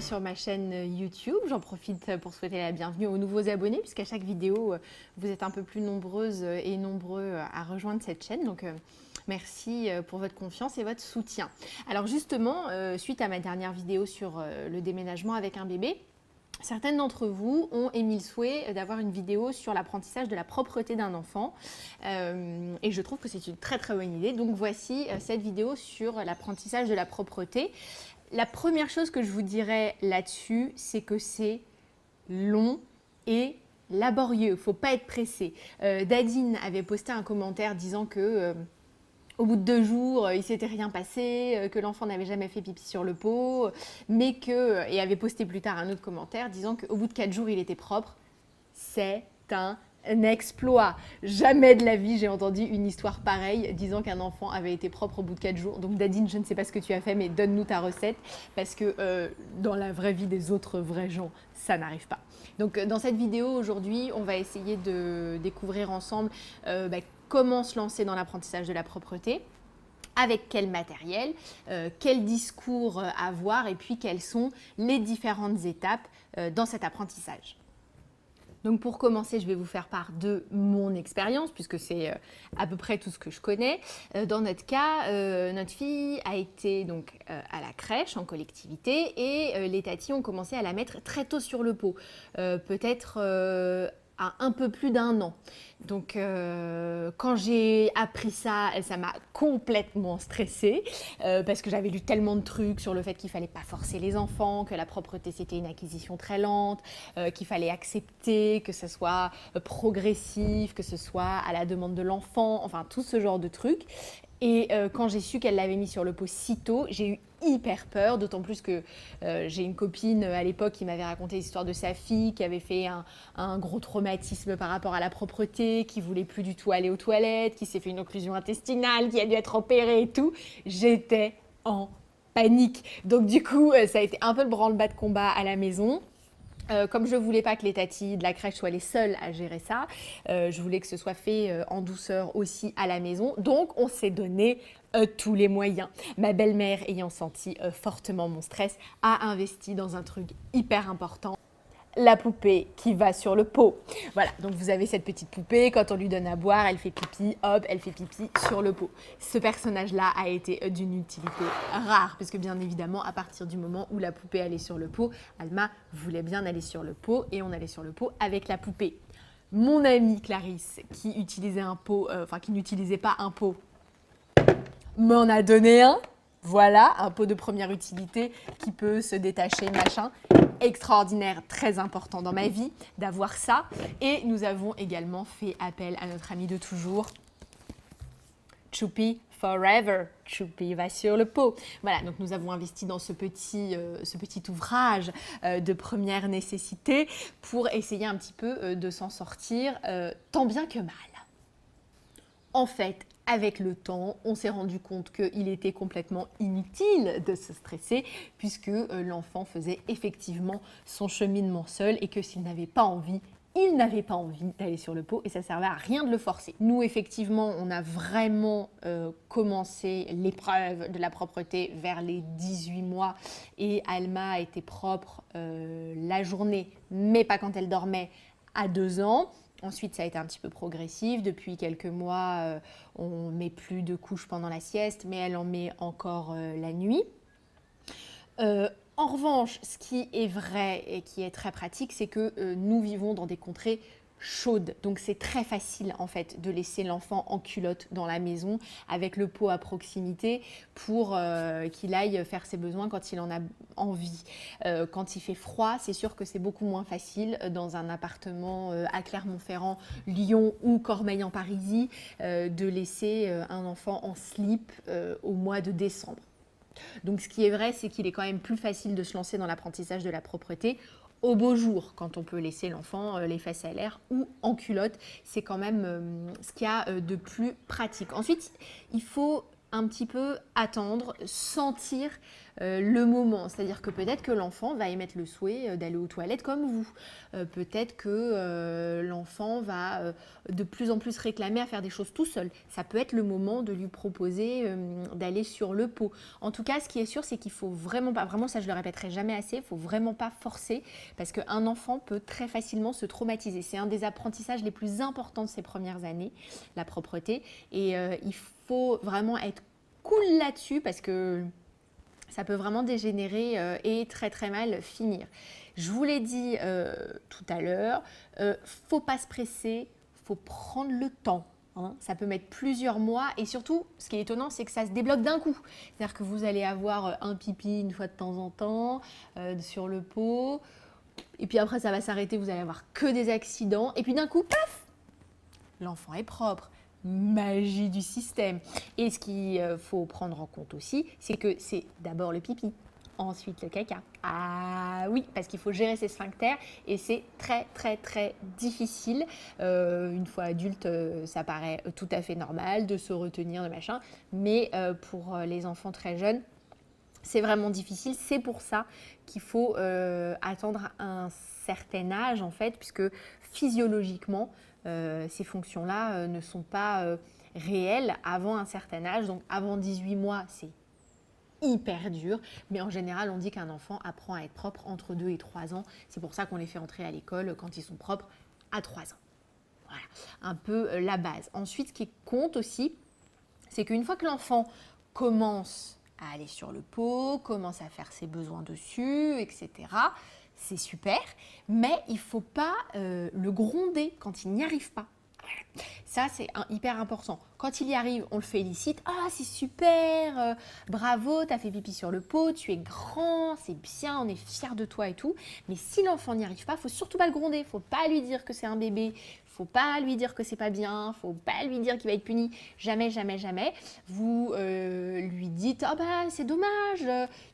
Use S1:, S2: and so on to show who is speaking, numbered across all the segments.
S1: sur ma chaîne YouTube. J'en profite pour souhaiter la bienvenue aux nouveaux abonnés, puisqu'à chaque vidéo, vous êtes un peu plus nombreuses et nombreux à rejoindre cette chaîne. Donc, merci pour votre confiance et votre soutien. Alors justement, suite à ma dernière vidéo sur le déménagement avec un bébé, certaines d'entre vous ont émis le souhait d'avoir une vidéo sur l'apprentissage de la propreté d'un enfant et je trouve que c'est une très très bonne idée. Donc voici cette vidéo sur l'apprentissage de la propreté. La première chose que je vous dirais là-dessus, c'est que c'est long et laborieux. Il ne faut pas être pressé. Dadine avait posté un commentaire disant que au bout de 2 jours, il ne s'était rien passé, que l'enfant n'avait jamais fait pipi sur le pot, et avait posté plus tard un autre commentaire disant qu'au bout de 4 jours, il était propre. C'est un exploit. Jamais de la vie, j'ai entendu une histoire pareille disant qu'un enfant avait été propre au bout de 4 jours. Donc Dadine, je ne sais pas ce que tu as fait, mais donne-nous ta recette, parce que dans la vraie vie des autres vrais gens, ça n'arrive pas. Donc dans cette vidéo aujourd'hui, on va essayer de découvrir ensemble comment se lancer dans l'apprentissage de la propreté, avec quel matériel, quel discours avoir et puis quelles sont les différentes étapes dans cet apprentissage. Donc pour commencer, je vais vous faire part de mon expérience puisque c'est à peu près tout ce que je connais. Dans notre cas, notre fille a été donc à la crèche en collectivité et les tatis ont commencé à la mettre très tôt sur le pot, peut-être à un peu plus d'1 an. Donc quand j'ai appris ça, ça m'a complètement stressée parce que j'avais lu tellement de trucs sur le fait qu'il ne fallait pas forcer les enfants, que la propreté c'était une acquisition très lente, qu'il fallait accepter que ce soit progressif, que ce soit à la demande de l'enfant, enfin tout ce genre de trucs. Et quand j'ai su qu'elle l'avait mis sur le pot si tôt, j'ai eu hyper peur, d'autant plus que j'ai une copine à l'époque qui m'avait raconté l'histoire de sa fille qui avait fait un gros traumatisme par rapport à la propreté, qui voulait plus du tout aller aux toilettes, qui s'est fait une occlusion intestinale, qui a dû être opérée et tout. J'étais en panique. Donc du coup, ça a été un peu le branle-bas de combat à la maison. Comme je ne voulais pas que les tatis de la crèche soient les seuls à gérer ça, je voulais que ce soit fait en douceur aussi à la maison. Donc, on s'est donné tous les moyens. Ma belle-mère, ayant senti fortement mon stress, a investi dans un truc hyper important. La poupée qui va sur le pot. Voilà, donc vous avez cette petite poupée, quand on lui donne à boire, elle fait pipi, hop, elle fait pipi sur le pot. Ce personnage-là a été d'une utilité rare, parce que bien évidemment, à partir du moment où la poupée allait sur le pot, Alma voulait bien aller sur le pot, et on allait sur le pot avec la poupée. Mon amie Clarisse, qui utilisait un pot, qui n'utilisait pas un pot, m'en a donné un. Voilà, un pot de première utilité qui peut se détacher, machin. Extraordinaire, très important dans ma vie d'avoir ça. Et nous avons également fait appel à notre ami de toujours, Choupi Forever. Choupi va sur le pot. Voilà, donc nous avons investi dans ce petit ouvrage de première nécessité pour essayer un petit peu de s'en sortir tant bien que mal. En fait, avec le temps, on s'est rendu compte qu'il était complètement inutile de se stresser puisque l'enfant faisait effectivement son cheminement seul et que s'il n'avait pas envie, il n'avait pas envie d'aller sur le pot et ça ne servait à rien de le forcer. Nous, effectivement, on a vraiment commencé l'épreuve de la propreté vers les 18 mois et Alma était propre la journée, mais pas quand elle dormait, à 2 ans. Ensuite, ça a été un petit peu progressif. Depuis quelques mois, on ne met plus de couches pendant la sieste, mais elle en met encore la nuit. En revanche, ce qui est vrai et qui est très pratique, c'est que nous vivons dans des contrées chaudes. Donc c'est très facile en fait de laisser l'enfant en culotte dans la maison avec le pot à proximité pour qu'il aille faire ses besoins quand il en a envie. Quand il fait froid, c'est sûr que c'est beaucoup moins facile dans un appartement à Clermont-Ferrand, Lyon ou Cormeilles-en-Parisis de laisser un enfant en slip au mois de décembre. Donc ce qui est vrai, c'est qu'il est quand même plus facile de se lancer dans l'apprentissage de la propreté au beau jour, quand on peut laisser l'enfant les fesses à l'air ou en culotte. C'est quand même ce qu'il y a de plus pratique. Ensuite, il faut un petit peu attendre, sentir le moment. C'est-à-dire que peut-être que l'enfant va émettre le souhait d'aller aux toilettes comme vous. Peut-être que l'enfant va de plus en plus réclamer à faire des choses tout seul. Ça peut être le moment de lui proposer d'aller sur le pot. En tout cas, ce qui est sûr, c'est qu'il faut vraiment pas, vraiment ça je le répéterai jamais assez, il faut vraiment pas forcer parce qu'un enfant peut très facilement se traumatiser. C'est un des apprentissages les plus importants de ses premières années, la propreté. Et il faut vraiment être cool là-dessus parce que ça peut vraiment dégénérer et très très mal finir. Je vous l'ai dit tout à l'heure, faut pas se presser, faut prendre le temps. Hein. Ça peut mettre plusieurs mois et surtout, ce qui est étonnant, c'est que ça se débloque d'un coup. C'est-à-dire que vous allez avoir un pipi une fois de temps en temps sur le pot et puis après ça va s'arrêter, vous allez avoir que des accidents et puis d'un coup, paf, l'enfant est propre. Magie du système. Et ce qu'il faut prendre en compte aussi, c'est que c'est d'abord le pipi, ensuite le caca. Ah oui, parce qu'il faut gérer ses sphincters et c'est très très très difficile. Une fois adulte, ça paraît tout à fait normal de se retenir, de machin, mais pour les enfants très jeunes, c'est vraiment difficile. C'est pour ça qu'il faut attendre un certain âge en fait, puisque physiologiquement, ces fonctions-là ne sont pas réelles avant un certain âge. Donc avant 18 mois, c'est hyper dur, mais en général, on dit qu'un enfant apprend à être propre entre 2 et 3 ans. C'est pour ça qu'on les fait entrer à l'école quand ils sont propres à 3 ans. Voilà, un peu la base. Ensuite, ce qui compte aussi, c'est qu'une fois que l'enfant commence à aller sur le pot, commence à faire ses besoins dessus, etc., c'est super, mais il ne faut pas le gronder quand il n'y arrive pas. Ça, c'est hyper important. Quand il y arrive, on le félicite. Ah, c'est super, bravo, tu as fait pipi sur le pot, tu es grand, c'est bien, on est fiers de toi et tout. Mais si l'enfant n'y arrive pas, il ne faut surtout pas le gronder. Il ne faut pas lui dire que c'est un bébé. Il ne faut pas lui dire que c'est pas bien. Il ne faut pas lui dire qu'il va être puni. Jamais, jamais, jamais. Vous lui dites, ah bah c'est dommage,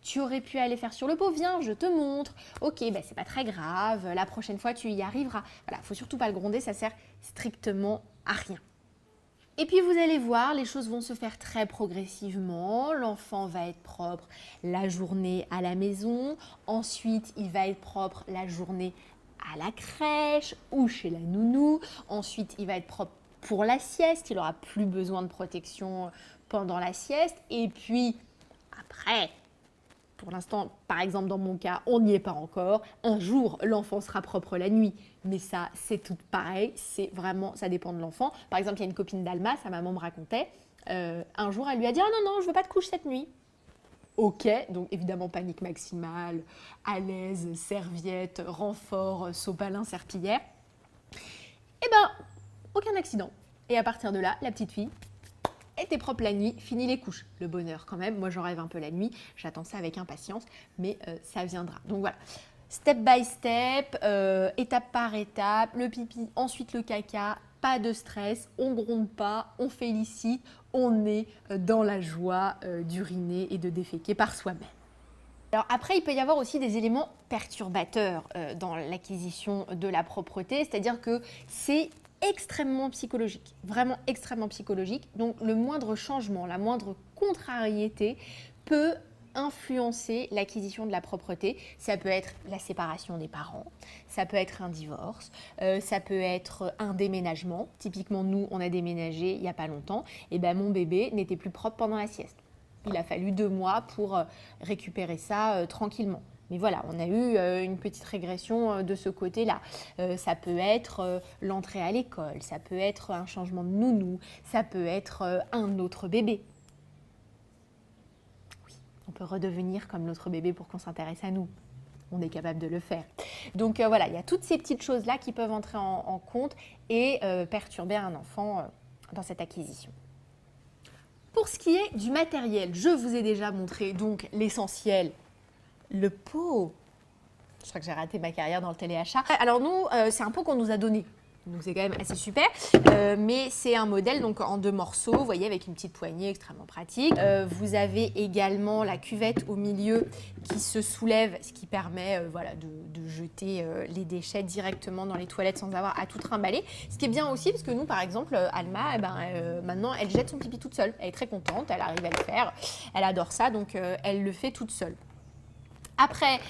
S1: tu aurais pu aller faire sur le pot, viens, je te montre. Ok, bah, c'est pas très grave, la prochaine fois tu y arriveras. Voilà, il ne faut surtout pas le gronder, ça sert strictement à rien. Et puis vous allez voir, les choses vont se faire très progressivement. L'enfant va être propre la journée à la maison. Ensuite, il va être propre la journée à la crèche ou chez la nounou. Ensuite, il va être propre pour la sieste. Il n'aura plus besoin de protection pendant la sieste. Et puis, après, pour l'instant, par exemple dans mon cas, on n'y est pas encore. Un jour, l'enfant sera propre la nuit. Mais ça, c'est tout pareil. C'est vraiment, ça dépend de l'enfant. Par exemple, il y a une copine d'Alma, sa maman me racontait. Un jour, elle lui a dit « Ah non, non, je veux pas de couche cette nuit ». Ok, donc évidemment panique maximale, à l'aise, serviette, renfort, sopalin, serpillière. Eh ben, aucun accident. Et à partir de là, la petite fille était propre la nuit, fini les couches. Le bonheur quand même, moi j'en rêve un peu la nuit, j'attends ça avec impatience, mais ça viendra. Donc voilà, step by step, étape par étape, le pipi, ensuite le caca, pas de stress, on gronde pas, on félicite, on est dans la joie d'uriner et de déféquer par soi-même. Alors après, il peut y avoir aussi des éléments perturbateurs dans l'acquisition de la propreté, c'est-à-dire que c'est extrêmement psychologique, vraiment extrêmement psychologique. Donc le moindre changement, la moindre contrariété peut influencer l'acquisition de la propreté. Ça peut être la séparation des parents, ça peut être un divorce, ça peut être un déménagement. Typiquement, nous, on a déménagé il n'y a pas longtemps, et ben mon bébé n'était plus propre pendant la sieste. Il a fallu 2 mois pour récupérer ça tranquillement. Mais voilà, on a eu une petite régression de ce côté-là. Ça peut être l'entrée à l'école, ça peut être un changement de nounou, ça peut être un autre bébé. Oui, on peut redevenir comme notre bébé pour qu'on s'intéresse à nous. On est capable de le faire. Donc voilà, il y a toutes ces petites choses-là qui peuvent entrer en compte et perturber un enfant dans cette acquisition. Pour ce qui est du matériel, je vous ai déjà montré donc l'essentiel, le pot. Je crois que j'ai raté ma carrière dans le téléachat. Alors nous, c'est un pot qu'on nous a donné. Donc c'est quand même assez super, mais c'est un modèle donc en 2 morceaux, vous voyez, avec une petite poignée extrêmement pratique. Vous avez également la cuvette au milieu qui se soulève, ce qui permet voilà, de jeter les déchets directement dans les toilettes sans avoir à tout trimballer. Ce qui est bien aussi, parce que nous par exemple, Alma, maintenant elle jette son pipi toute seule. Elle est très contente, elle arrive à le faire, elle adore ça, donc elle le fait toute seule. Après,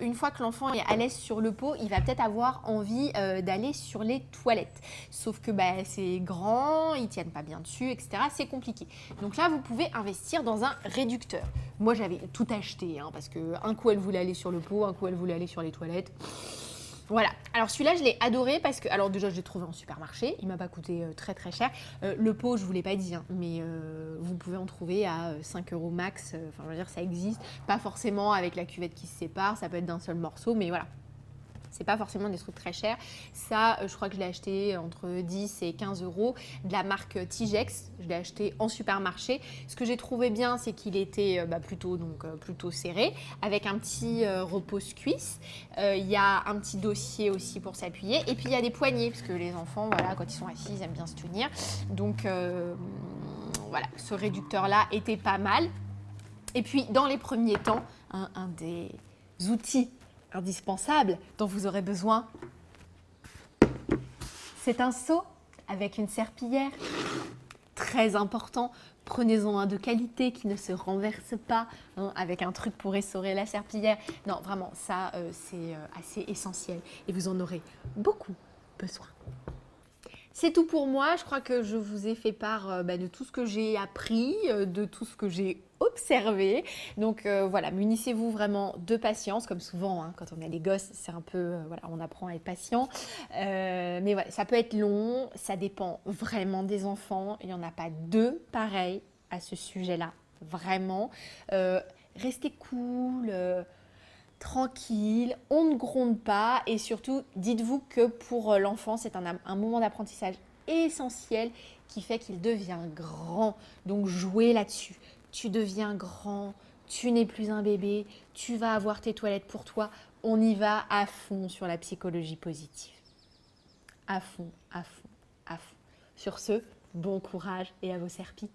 S1: une fois que l'enfant est à l'aise sur le pot, il va peut-être avoir envie d'aller sur les toilettes. Sauf que c'est grand, ils ne tiennent pas bien dessus, etc. C'est compliqué. Donc là, vous pouvez investir dans un réducteur. Moi, j'avais tout acheté, hein, parce qu'un coup, elle voulait aller sur le pot, un coup, elle voulait aller sur les toilettes. Voilà, alors celui-là je l'ai adoré parce que, alors déjà je l'ai trouvé en supermarché, il m'a pas coûté très très cher. Le pot je vous l'ai pas dit, hein, mais vous pouvez en trouver à 5 € max, enfin je veux dire ça existe, pas forcément avec la cuvette qui se sépare, ça peut être d'un seul morceau, mais voilà. C'est pas forcément des trucs très chers. Ça, je crois que je l'ai acheté entre 10 et 15 € de la marque Tigex. Je l'ai acheté en supermarché. Ce que j'ai trouvé bien, c'est qu'il était plutôt serré, avec un petit repose-cuisse. Il y a un petit dossier aussi pour s'appuyer. Et puis, il y a des poignées, parce que les enfants, voilà, quand ils sont assis, ils aiment bien se tenir. Donc, voilà, ce réducteur-là était pas mal. Et puis, dans les premiers temps, un des outils indispensable dont vous aurez besoin, c'est un seau avec une serpillière. Très important, prenez-en un de qualité qui ne se renverse pas, hein, avec un truc pour essorer la serpillière. Non, vraiment, ça c'est assez essentiel et vous en aurez beaucoup besoin. C'est tout pour moi. Je crois que je vous ai fait part de tout ce que j'ai appris, de tout ce que j'ai observé. Donc voilà, munissez-vous vraiment de patience, comme souvent hein, quand on a des gosses, c'est un peu, voilà, on apprend à être patient. Mais voilà, ça peut être long, ça dépend vraiment des enfants. Il n'y en a pas deux pareils à ce sujet-là, vraiment. Restez cool. Tranquille, on ne gronde pas et surtout dites-vous que pour l'enfant c'est un moment d'apprentissage essentiel qui fait qu'il devient grand. Donc jouez là-dessus. Tu deviens grand, tu n'es plus un bébé, tu vas avoir tes toilettes pour toi. On y va à fond sur la psychologie positive. À fond, à fond, à fond. Sur ce, bon courage et à vos serpis.